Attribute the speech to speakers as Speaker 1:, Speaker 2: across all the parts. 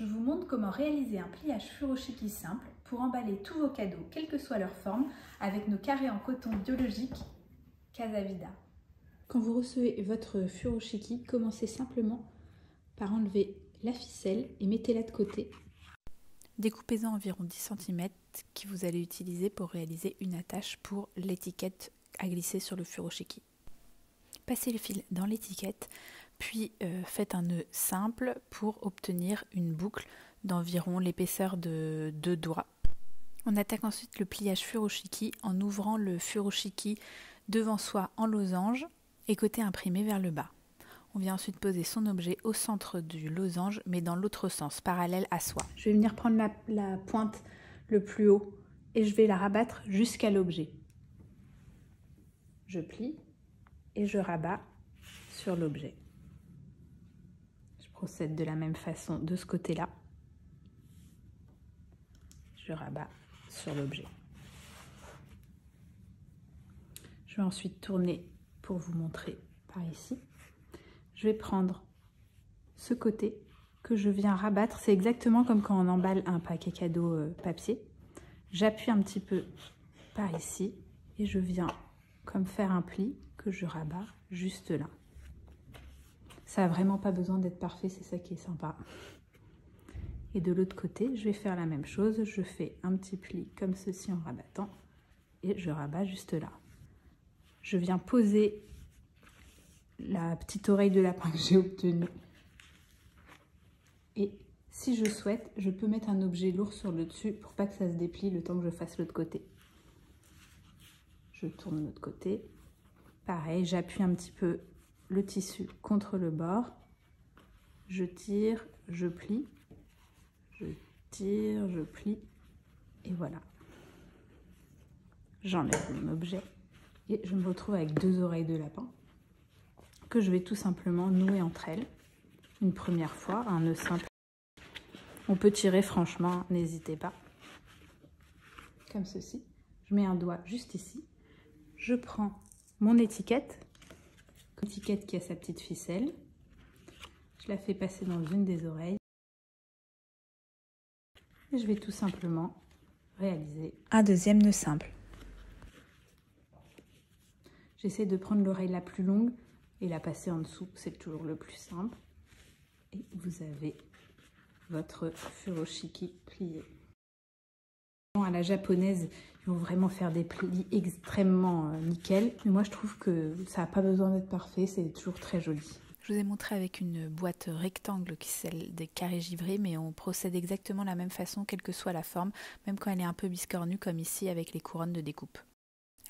Speaker 1: Je vous montre comment réaliser un pliage furoshiki simple pour emballer tous vos cadeaux, quelle que soit leur forme, avec nos carrés en coton biologique Casavida. Quand vous recevez votre furoshiki, commencez simplement par enlever la ficelle et mettez-la de côté. Découpez-en environ 10 cm que vous allez utiliser pour réaliser une attache pour l'étiquette à glisser sur le furoshiki. Passez le fil dans l'étiquette, puis faites un nœud simple pour obtenir une boucle d'environ l'épaisseur de 2 doigts. On attaque ensuite le pliage furoshiki en ouvrant le furoshiki devant soi en losange et côté imprimé vers le bas. On vient ensuite poser son objet au centre du losange, mais dans l'autre sens, parallèle à soi. Je vais venir prendre la pointe le plus haut et je vais la rabattre jusqu'à l'objet. Je plie et je rabats sur l'objet. Je procède de la même façon de ce côté-là. Je rabats sur l'objet. Je vais ensuite tourner pour vous montrer par ici. Je vais prendre ce côté que je viens rabattre. C'est exactement comme quand on emballe un paquet cadeau papier. J'appuie un petit peu par ici et je viens comme faire un pli que je rabats juste là. Ça n'a vraiment pas besoin d'être parfait, c'est ça qui est sympa. Et de l'autre côté, je vais faire la même chose. Je fais un petit pli comme ceci en rabattant et je rabats juste là. Je viens poser la petite oreille de lapin que j'ai obtenue. Et si je souhaite, je peux mettre un objet lourd sur le dessus pour pas que ça se déplie le temps que je fasse l'autre côté. Je tourne de l'autre côté. Pareil, j'appuie un petit peu le tissu contre le bord. Je tire, je plie. Je tire, je plie. Et voilà. J'enlève mon objet. Et je me retrouve avec 2 oreilles de lapin que je vais tout simplement nouer entre elles une première fois, un nœud simple. On peut tirer franchement, n'hésitez pas. Comme ceci. Je mets un doigt juste ici. Je prends mon étiquette qui a sa petite ficelle. Je la fais passer dans une des oreilles. Et je vais tout simplement réaliser un deuxième nœud simple. J'essaie de prendre l'oreille la plus longue et la passer en dessous, c'est toujours le plus simple. Et vous avez votre furoshiki plié. À la japonaise, ils vont vraiment faire des plis extrêmement nickel. Mais moi, je trouve que ça n'a pas besoin d'être parfait, c'est toujours très joli. Je vous ai montré avec une boîte rectangle qui est celle des carrés givrés, mais on procède exactement de la même façon, quelle que soit la forme, même quand elle est un peu biscornue, comme ici avec les couronnes de découpe.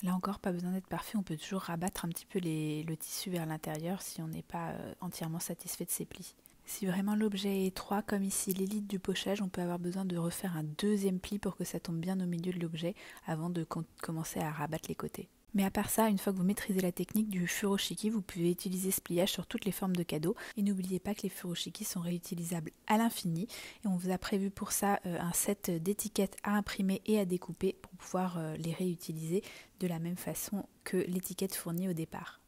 Speaker 1: Là encore, pas besoin d'être parfait, on peut toujours rabattre un petit peu le tissu vers l'intérieur si on n'est pas entièrement satisfait de ses plis. Si vraiment l'objet est étroit, comme ici l'élite du pochage, on peut avoir besoin de refaire un deuxième pli pour que ça tombe bien au milieu de l'objet avant de commencer à rabattre les côtés. Mais à part ça, une fois que vous maîtrisez la technique du furoshiki, vous pouvez utiliser ce pliage sur toutes les formes de cadeaux. Et n'oubliez pas que les furoshiki sont réutilisables à l'infini. Et on vous a prévu pour ça un set d'étiquettes à imprimer et à découper pour pouvoir les réutiliser de la même façon que l'étiquette fournie au départ.